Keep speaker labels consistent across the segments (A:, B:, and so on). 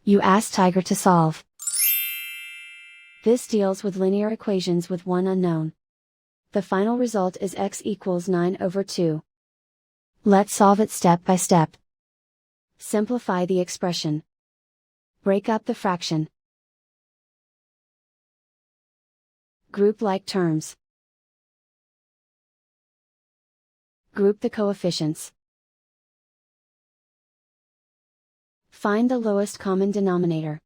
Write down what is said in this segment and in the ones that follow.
A: You ask Tiger to solve. This deals with linear equations with one unknown. The final result is x equals 9/2. Let's solve it step by step. Simplify the expression. Break up the fraction. Group like terms. Group the coefficients. Find the lowest common denominator.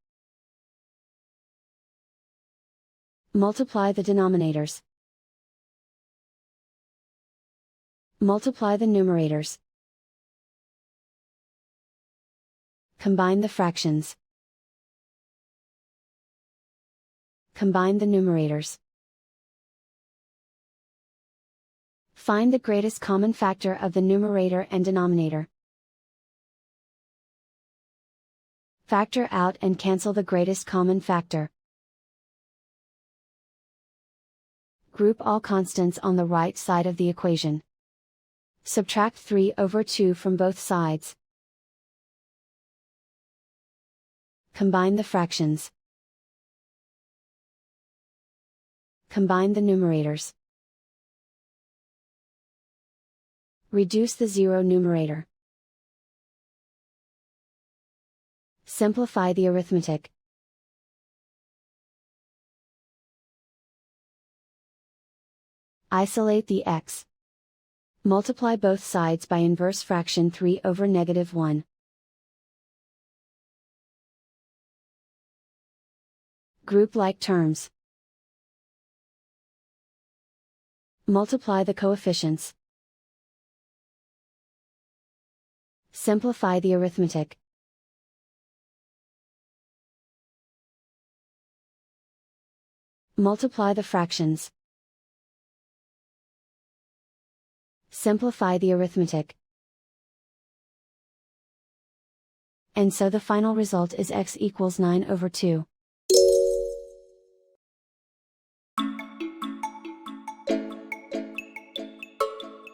A: Multiply the denominators. Multiply the numerators. Combine the fractions. Combine the numerators. Find the greatest common factor of the numerator and denominator. Factor out and cancel the greatest common factor. Group all constants on the right side of the equation. Subtract 3/2 from both sides. Combine the fractions. Combine the numerators. Reduce the zero numerator. Simplify the arithmetic. Isolate the x. Multiply both sides by inverse fraction 3/-1. Group like terms. Multiply the coefficients. Simplify the arithmetic. Multiply the fractions. Simplify the arithmetic. And so the final result is x equals 9/2.